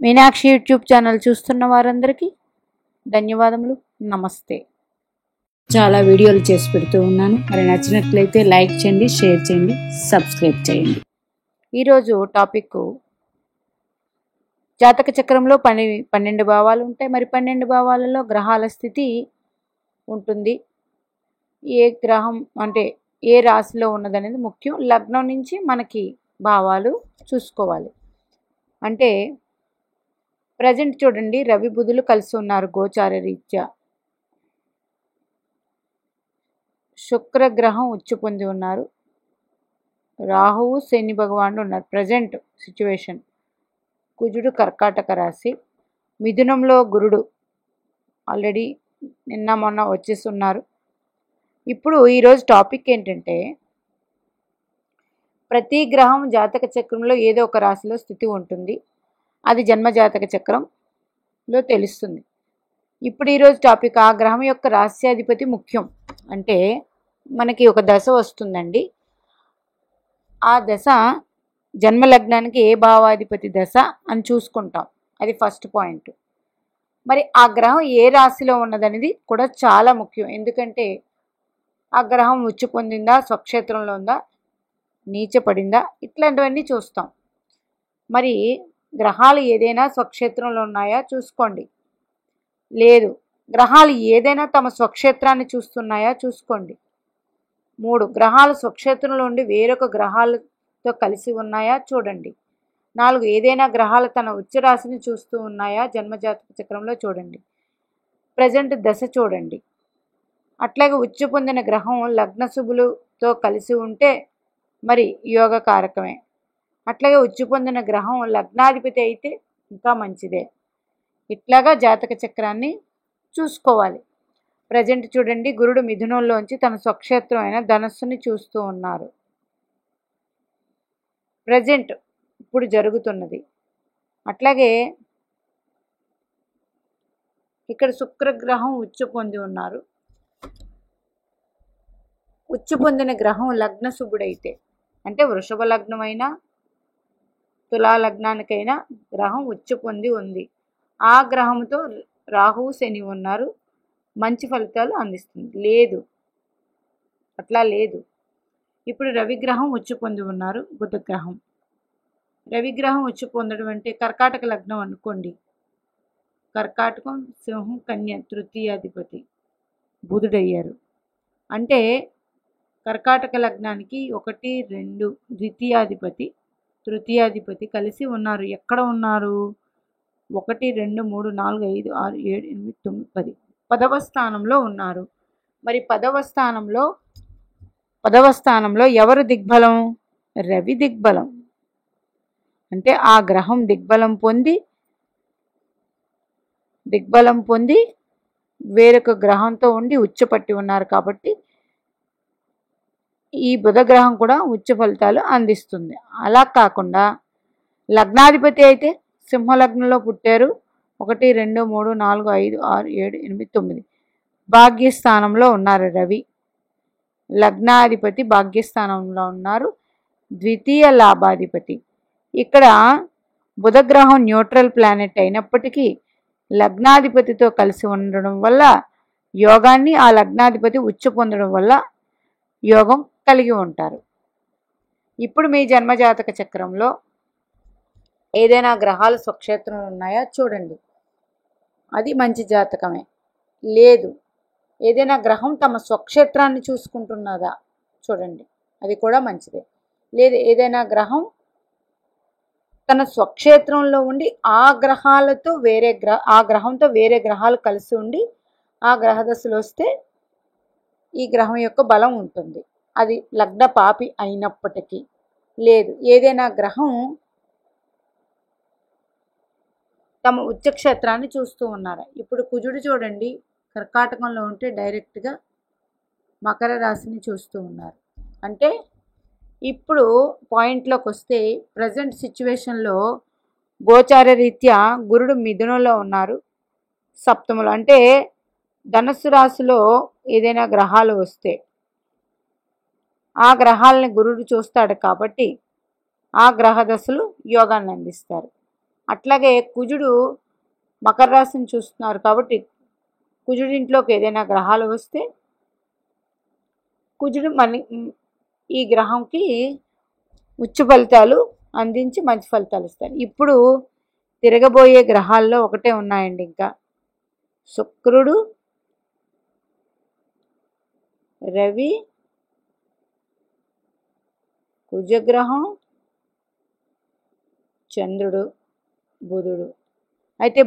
Meenakshi YouTube channel చూస్తున్న వారందరికీ ధన్యవాదములు. నమస్తే. చాలా వీడియోలు చేసి పెడుతూ ఉన్నాను. మరి నచ్చినట్లయితే లైక్ చేయండి, షేర్ చేయండి, సబ్స్క్రైబ్ చేయండి. ఈరోజు టాపిక్ జాతక చక్రంలో 12 భావాలు ఉంటాయి. మరి 12 భావాలలో గ్రహాల స్థితి ఉంటుంది. ఏ గ్రహం అంటే ఏ రాశిలో ఉన్నదనేది ముఖ్యం. లగ్నం నుంచి మనకి భావాలు చూసుకోవాలి. అంటే ప్రజెంట్ చూడండి, రవి బుధులు కలిసి ఉన్నారు గోచార రీత్యా. శుక్రగ్రహం ఉచ్చు పొంది ఉన్నారు. రాహువు శని భగవానుడు ఉన్నారు. Present situation. కుజుడు కర్కాటక రాశి. మిథునంలో గురుడు ఆల్రెడీ నిన్న మొన్న వచ్చేస్తున్నారు. ఇప్పుడు ఈరోజు టాపిక్ ఏంటంటే, ప్రతి గ్రహం జాతక చక్రంలో ఏదో ఒక రాశిలో స్థితి ఉంటుంది. అది జన్మ జాతక చక్రంలో తెలుస్తుంది. ఇప్పుడు ఈరోజు టాపిక్, ఆ గ్రహం యొక్క రాశ్యాధిపతి ముఖ్యం. అంటే మనకి ఒక దశ వస్తుందండి. ఆ దశ జన్మలగ్నానికి ఏ భావాధిపతి దశ అని చూసుకుంటాం. అది ఫస్ట్ పాయింట్. మరి ఆ గ్రహం ఏ రాశిలో ఉన్నదనేది కూడా చాలా ముఖ్యం. ఎందుకంటే ఆ గ్రహం ఉచ్చు పొందిందా, స్వక్షేత్రంలో ఉందా, నీచపడిందా, ఇట్లాంటివన్నీ చూస్తాం. మరి గ్రహాలు ఏదైనా స్వక్షేత్రంలో ఉన్నాయా చూసుకోండి. లేదు, గ్రహాలు ఏదైనా తమ స్వక్షేత్రాన్ని చూస్తున్నాయా చూసుకోండి. 3, గ్రహాలు స్వక్షేత్రంలో ఉండి వేరొక గ్రహాలతో కలిసి ఉన్నాయా చూడండి. 4, ఏదైనా గ్రహాలు తన ఉచ్చరాశిని చూస్తూ ఉన్నాయా జన్మజాతక చక్రంలో చూడండి. ప్రజెంట్ దశ చూడండి. అట్లాగే ఉచ్చు పొందిన గ్రహం లగ్న శుభులతో కలిసి ఉంటే మరి యోగకారకమే. అట్లాగే ఉచ్చు పొందిన గ్రహం లగ్నాధిపతి అయితే ఇంకా మంచిదే. ఇట్లాగా జాతక చక్రాన్ని చూసుకోవాలి. ప్రజెంట్ చూడండి, గురుడు మిథునంలోంచి తన స్వక్షేత్రం అయిన ధనస్సుని చూస్తూ ఉన్నారు. ప్రజెంట్ ఇప్పుడు జరుగుతున్నది. అట్లాగే ఇక్కడ శుక్రగ్రహం ఉచ్చు పొంది ఉన్నారు. ఉచ్చు పొందిన గ్రహం లగ్న శుభుడైతే, అంటే వృషభ లగ్నమైనా తులా లగ్నానికైనా గ్రహం ఉచ్చు పొంది ఉంది. ఆ గ్రహంతో రాహువు శని ఉన్నారు. మంచి ఫలితాలు అందిస్తుంది. లేదు, అట్లా లేదు. ఇప్పుడు రవిగ్రహం ఉచ్చు పొంది ఉన్నారు. బుధగ్రహం, రవిగ్రహం ఉచ్చు పొందడం అంటే కర్కాటక లగ్నం అనుకోండి. కర్కాటకం, సింహం, కన్య తృతీయాధిపతి బుధుడయ్యారు. అంటే కర్కాటక లగ్నానికి 1, 2 ద్వితీయాధిపతి, తృతీయాధిపతి కలిసి ఉన్నారు. ఎక్కడ ఉన్నారు? 1, 2, 3, 4, 5, 6, 7, 8, 9, 10 10వ స్థానంలో ఉన్నారు. మరి 10వ స్థానంలో ఎవరు దిగ్బలం? రవి దిగ్బలం. అంటే ఆ గ్రహం దిగ్బలం పొంది వేరొక గ్రహంతో ఉండి ఉచ్చపట్టి ఉన్నారు. కాబట్టి ఈ బుధగ్రహం కూడా ఉచ్చ ఫలితాలు అందిస్తుంది. అలా కాకుండా లగ్నాధిపతి అయితే సింహలగ్నంలో పుట్టారు. 1, 2, 3, 4, 5, 6, 7, 8, 9 భాగ్యస్థానంలో ఉన్నారు. రవి లగ్నాధిపతి భాగ్యస్థానంలో ఉన్నారు. ద్వితీయ లాభాధిపతి. ఇక్కడ బుధగ్రహం న్యూట్రల్ ప్లానెట్ అయినప్పటికీ లగ్నాధిపతితో కలిసి ఉండడం వల్ల యోగాన్ని, ఆ లగ్నాధిపతి ఉచ్చు పొందడం వల్ల యోగం కలిగి ఉంటారు. ఇప్పుడు మీ జన్మజాతక చక్రంలో ఏదైనా గ్రహాలు స్వక్షేత్రంలో ఉన్నాయా చూడండి. అది మంచి జాతకమే. లేదు, ఏదైనా గ్రహం తమ స్వక్షేత్రాన్ని చూసుకుంటున్నదా చూడండి. అది కూడా మంచిదే. లేదు, ఏదైనా గ్రహం తన స్వక్షేత్రంలో ఉండి ఆ గ్రహంతో వేరే గ్రహాలు కలిసి ఉండి ఆ గ్రహదశలు వస్తే ఈ గ్రహం యొక్క బలం ఉంటుంది. అది లగ్న పాపి అయినప్పటికీ. లేదు, ఏదైనా గ్రహం తమ ఉచ్చక్షేత్రాన్ని చూస్తూ ఉన్నారు. ఇప్పుడు కుజుడు చూడండి, కర్కాటకంలో ఉంటే డైరెక్ట్గా మకర రాశిని చూస్తూ ఉన్నారు. అంటే ఇప్పుడు పాయింట్లోకి వస్తే, ప్రజెంట్ సిచ్యువేషన్లో గోచార రీత్యా గురుడు మిథునంలో ఉన్నారు, సప్తములో. అంటే ధనుస్సు రాశిలో ఏదైనా గ్రహాలు వస్తే ఆ గ్రహాలని గురుడు చూస్తాడు. కాబట్టి ఆ గ్రహ దశలు యోగాన్ని అందిస్తారు. అట్లాగే కుజుడు మకర రాశిని చూస్తున్నారు కాబట్టి కుజుడింట్లోకి ఏదైనా గ్రహాలు వస్తే కుజుడు ఈ గ్రహంకి ఉచ్చ ఫలితాలు అందించి మంచి ఫలితాలు ఇస్తారు. ఇప్పుడు తిరగబోయే గ్రహాల్లో ఒకటే ఉన్నాయండి, ఇంకా శుక్రుడు, రవి, కుజగ్రహం, చంద్రుడు, బుధుడు. అయితే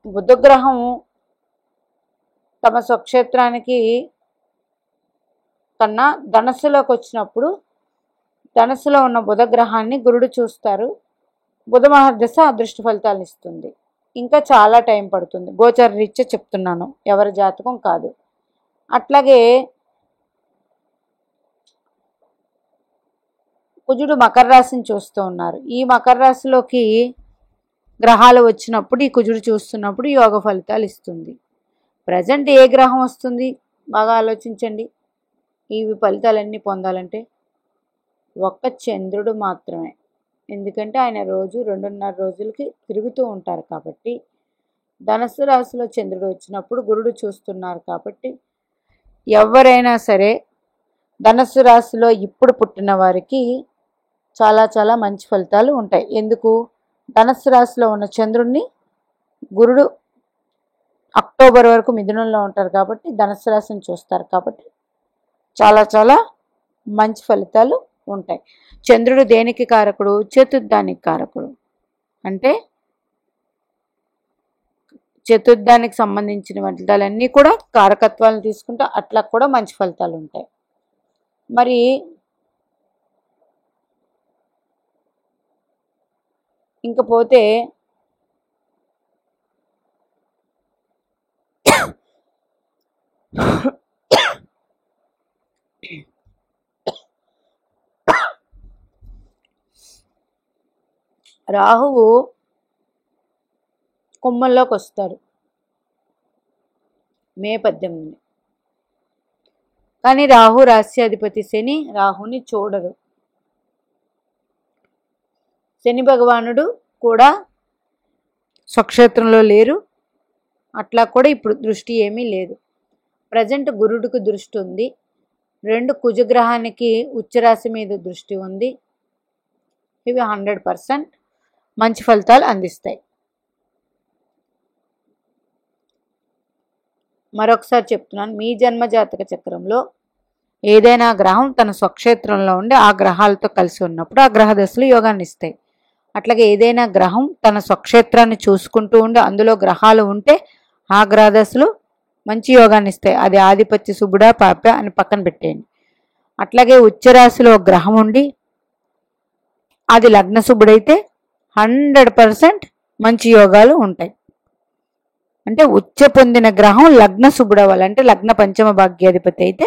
బుధగ్రహం తమ స్వక్షేత్రానికి కన్నా ధనస్సులోకి వచ్చినప్పుడు ధనస్సులో ఉన్న బుధగ్రహాన్ని గురుడు చూస్తారు. బుధ మహర్దశ అదృష్ట ఫలితాలను ఇస్తుంది. ఇంకా చాలా టైం పడుతుంది, గోచర రీత్యా చెప్తున్నాను, ఎవరి జాతకం కాదు. అట్లాగే కుజుడు మకర రాశిని చూస్తూ ఉన్నారు. ఈ మకర రాశిలోకి గ్రహాలు వచ్చినప్పుడు ఈ కుజుడు చూస్తున్నప్పుడు యోగ ఫలితాలు ఇస్తుంది. ప్రజెంట్ ఏ గ్రహం వస్తుంది బాగా ఆలోచించండి. ఇవి ఫలితాలన్నీ పొందాలంటే ఒక్క చంద్రుడు మాత్రమే. ఎందుకంటే ఆయన రోజు 2.5 రోజులకి తిరుగుతూ ఉంటారు కాబట్టి. ధనస్సు రాశిలో చంద్రుడు వచ్చినప్పుడు గురుడు చూస్తున్నారు కాబట్టి ఎవరైనా సరే ధనస్సు రాశిలో ఇప్పుడు పుట్టిన వారికి చాలా చాలా మంచి ఫలితాలు ఉంటాయి. ఎందుకు? ధనస్సు రాశిలో ఉన్న చంద్రుడిని గురుడు అక్టోబర్ వరకు మిథునంలో ఉంటారు కాబట్టి ధనస్సు రాశిని చూస్తారు కాబట్టి చాలా చాలా మంచి ఫలితాలు ఉంటాయి. చంద్రుడు దేనికి కారకుడు? చతుర్థానికి కారకుడు. అంటే చతుర్థానికి సంబంధించిన ఫలితాలన్నీ కూడా కారకత్వాలను తీసుకుంటే అట్లా కూడా మంచి ఫలితాలు ఉంటాయి. మరి ఇంకపోతే రాహువు కుంభంలోకి వస్తారు మే 18. కానీ రాహు రాశ్యాధిపతి శని రాహుని చూడరు. శని భగవానుడు కూడా స్వక్షేత్రంలో లేరు. అట్లా కూడా ఇప్పుడు దృష్టి ఏమీ లేదు. ప్రజెంట్ గురుడికి దృష్టి ఉంది. 2 కుజగ్రహానికి ఉచ్చరాశి మీద దృష్టి ఉంది. ఇవి 100% మంచి ఫలితాలు అందిస్తాయి. మరొకసారి చెప్తున్నాను, మీ జన్మ జాతక చక్రంలో ఏదైనా గ్రహం తన స్వక్షేత్రంలో ఉండి ఆ గ్రహాలతో కలిసి ఉన్నప్పుడు ఆ గ్రహ దశలు యోగాన్ని ఇస్తాయి. అట్లాగే ఏదైనా గ్రహం తన స్వక్షేత్రాన్ని చూసుకుంటూ ఉండి అందులో గ్రహాలు ఉంటే ఆ గ్రహ దశలు మంచి యోగాన్ని ఇస్తాయి. అది ఆధిపత్య శుభుడా పాప్య అని పక్కన పెట్టేయండి. అట్లాగే ఉచ్చరాశిలో గ్రహం ఉండి అది లగ్న శుభుడైతే 100% మంచి యోగాలు ఉంటాయి. అంటే ఉచ్చ పొందిన గ్రహం లగ్న శుభుడవ్వాలి, అంటే లగ్న పంచమ భాగ్యాధిపతి అయితే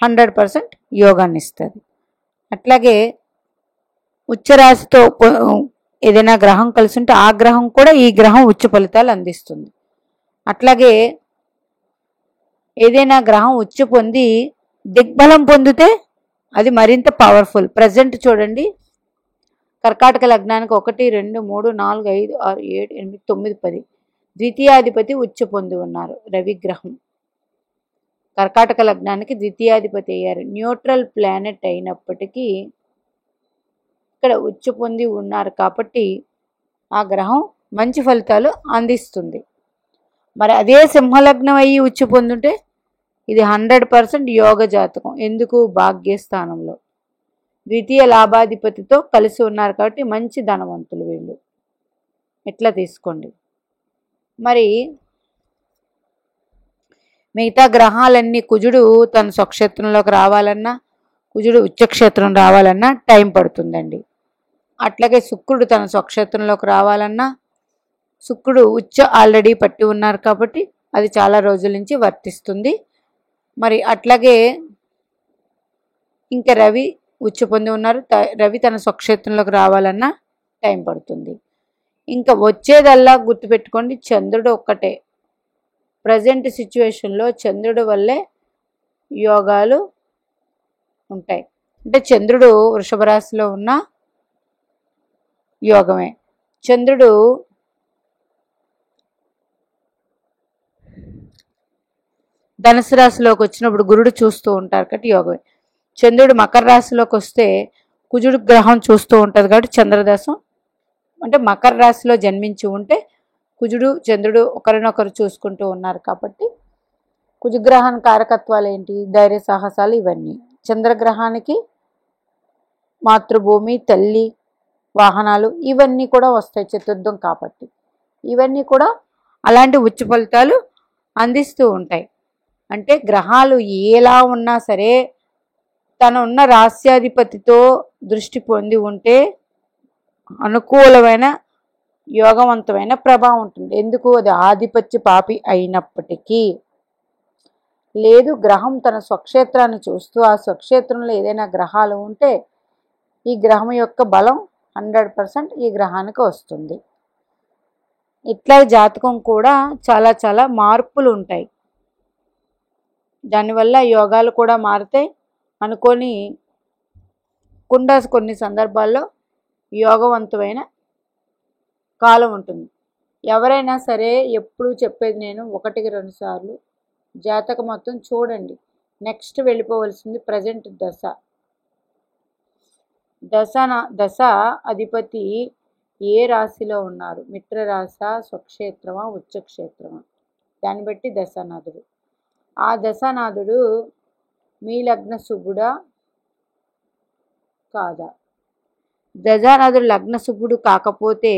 100% యోగాన్ని ఇస్తుంది. అట్లాగే ఉచ్చరాశితో ఏదైనా గ్రహం కలిసి ఉంటే ఆ గ్రహం కూడా ఈ గ్రహం ఉచ్చ ఫలితాలు అందిస్తుంది. అట్లాగే ఏదైనా గ్రహం ఉచ్చ పొంది దిగ్బలం పొందితే అది మరింత పవర్ఫుల్. ప్రజెంట్ చూడండి, కర్కాటక లగ్నానికి 1, 2, 3, 4, 5, 6, 7, 8, 9, 10 ద్వితీయాధిపతి ఉచ్చ పొంది ఉన్నారు. రవిగ్రహం కర్కాటక లగ్నానికి ద్వితీయాధిపతి అయ్యారు. న్యూట్రల్ ప్లానెట్ అయినప్పటికీ ఇక్కడ ఉచ్చ పొంది ఉన్నారు కాబట్టి ఆ గ్రహం మంచి ఫలితాలు అందిస్తుంది. మరి అదే సింహలగ్నం అయ్యి ఉచ్చ పొందుంటే ఇది 100% యోగ జాతకం. ఎందుకు? భాగ్యస్థానంలో ద్వితీయ లాభాధిపతితో కలిసి ఉన్నారు కాబట్టి మంచి ధనవంతులు వీళ్ళు. ఎట్లా తీసుకోండి. మరి మిగతా గ్రహాలన్నీ కుజుడు తన స్వక్షేత్రంలోకి రావాలన్నా కుజుడు ఉచ్చక్షేత్రం రావాలన్నా టైం పడుతుందండి. అట్లాగే శుక్రుడు తన స్వక్షేత్రంలోకి రావాలన్నా శుక్రుడు ఉచ్చ ఆల్రెడీ పట్టి ఉన్నారు కాబట్టి అది చాలా రోజుల నుంచి వర్తిస్తుంది. మరి అట్లాగే ఇంకా రవి ఉచ్చ పొంది ఉన్నారు. రవి తన స్వక్షేత్రంలోకి రావాలన్నా టైం పడుతుంది. ఇంకా వచ్చేదల్లా గుర్తుపెట్టుకోండి, చంద్రుడు ఒక్కటే. ప్రజెంట్ సిచ్యువేషన్లో చంద్రుడి వల్లే యోగాలు ఉంటాయి. అంటే చంద్రుడు వృషభ రాశిలో ఉన్న యోగమే. చంద్రుడు ధనుసు రాశిలోకి వచ్చినప్పుడు గురుడు చూస్తూ ఉంటారు కాబట్టి యోగమే. చంద్రుడు మకర రాశిలోకి వస్తే కుజుడు గ్రహం చూస్తూ ఉంటుంది కాబట్టి చంద్రదశం. అంటే మకర రాశిలో జన్మించి ఉంటే కుజుడు చంద్రుడు ఒకరినొకరు చూసుకుంటూ ఉన్నారు కాబట్టి కుజగ్రహానికి కారకత్వాలు ఏంటి? ధైర్య సాహసాలు ఇవన్నీ. చంద్రగ్రహానికి మాతృభూమి, తల్లి, వాహనాలు ఇవన్నీ కూడా వస్తాయి చతుర్థం కాబట్టి. ఇవన్నీ కూడా అలాంటి ఉచ్చ ఫలితాలు అందిస్తూ ఉంటాయి. అంటే గ్రహాలు ఎలా ఉన్నా సరే తన ఉన్న రాస్యాధిపతితో దృష్టి పొంది ఉంటే అనుకూలమైన యోగవంతమైన ప్రభావం ఉంటుంది. ఎందుకు? అది ఆధిపత్య పాపి అయినప్పటికీ. లేదు గ్రహం తన స్వక్షేత్రాన్ని చూస్తూ ఆ స్వక్షేత్రంలో ఏదైనా గ్రహాలు ఉంటే ఈ గ్రహం యొక్క బలం 100% ఈ గ్రహానికి వస్తుంది. ఇట్లా జాతకం కూడా చాలా చాలా మార్పులు ఉంటాయి. దానివల్ల యోగాలు కూడా మారుతాయి. అనుకోని కొన్ని సందర్భాల్లో యోగవంతమైన కాలం ఉంటుంది. ఎవరైనా సరే ఎప్పుడు చెప్పేది నేను 1-2 సార్లు జాతకం మొత్తం చూడండి. నెక్స్ట్ వెళ్ళిపోవలసింది ప్రజెంట్ దశ. దశ అధిపతి ఏ రాశిలో ఉన్నారు? మిత్ర రాశ, స్వక్షేత్రమా, ఉచ్చక్షేత్రమా? దాన్ని బట్టి దశానాథుడు. ఆ దశానాథుడు మీ లగ్న శుభుడా కాదా? దశానాథుడు లగ్న శుభుడు కాకపోతే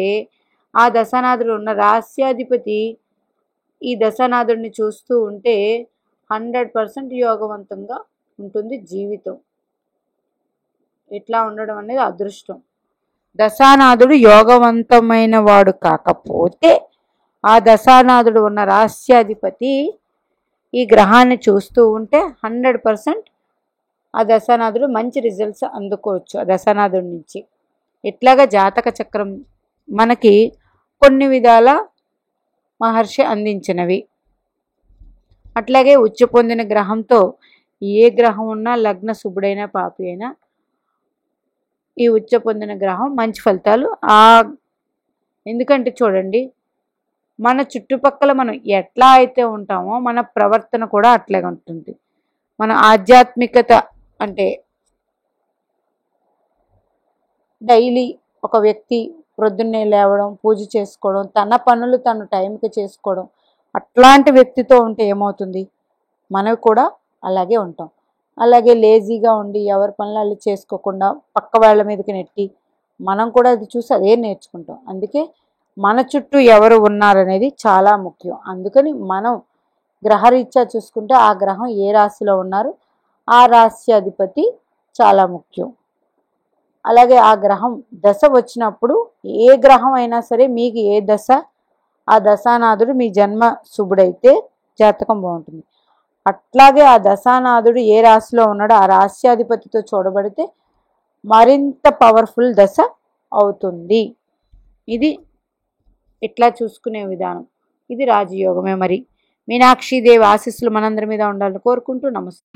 ఆ దశానాథుడు ఉన్న రాస్యాధిపతి ఈ దశానాథుడిని చూస్తూ ఉంటే 100% యోగవంతంగా ఉంటుంది జీవితం. ఇట్లా ఉండడం అనేది అదృష్టం. దశానాథుడు యోగవంతమైన వాడు కాకపోతే ఆ దశానాథుడు ఉన్న రాస్యాధిపతి ఈ గ్రహాన్ని చూస్తూ ఉంటే 100% ఆ దశానాథుడు మంచి రిజల్ట్స్ అందుకోవచ్చు ఆ దశానాథుడి నుంచి. ఇట్లాగా జాతక చక్రం మనకి కొన్ని విధాల మహర్షి అందించినవి. అట్లాగే ఉచ్చ పొందిన గ్రహంతో ఏ గ్రహం ఉన్నా లగ్న శుభుడైనా పాపి అయినా ఈ ఉచ్చ పొందిన గ్రహం మంచి ఫలితాలు ఎందుకంటే చూడండి మన చుట్టుపక్కల మనం ఎట్లా అయితే ఉంటామో మన ప్రవర్తన కూడా అట్లాగే ఉంటుంది. మన ఆధ్యాత్మికత అంటే డైలీ ఒక వ్యక్తి ప్రొద్దున్నే లేవడం, పూజ చేసుకోవడం, తన పనులు తను టైంకి చేసుకోవడం, అట్లాంటి వ్యక్తితో ఉంటే ఏమవుతుంది? మనం కూడా అలాగే ఉంటాం. అలాగే లేజీగా ఉండి ఎవరి పనులు వాళ్ళు చేసుకోకుండా పక్క వాళ్ళ మీదకి నెట్టి మనం కూడా అది చూసి అదే నేర్చుకుంటాం. అందుకే మన చుట్టూ ఎవరు ఉన్నారనేది చాలా ముఖ్యం. అందుకని మనం గ్రహరీత్యా చూసుకుంటే ఆ గ్రహం ఏ రాశిలో ఉన్నారు, ఆ రాశి అధిపతి చాలా ముఖ్యం. అలాగే ఆ గ్రహం దశ వచ్చినప్పుడు ఏ గ్రహం అయినా సరే మీకు ఏ దశ ఆ దశానాథుడు మీ జన్మ శుభుడైతే జాతకం బాగుంటుంది. అట్లాగే ఆ దశానాథుడు ఏ రాశిలో ఉన్నాడో ఆ రాశ్యాధిపతితో చూడబడితే మరింత పవర్ఫుల్ దశ అవుతుంది. ఇది ఇట్లా చూసుకునే విధానం. ఇది రాజయోగమే. మరి మీనాక్షి దేవి ఆశీస్సులు మనందరి మీద ఉండాలని కోరుకుంటూ నమస్తే.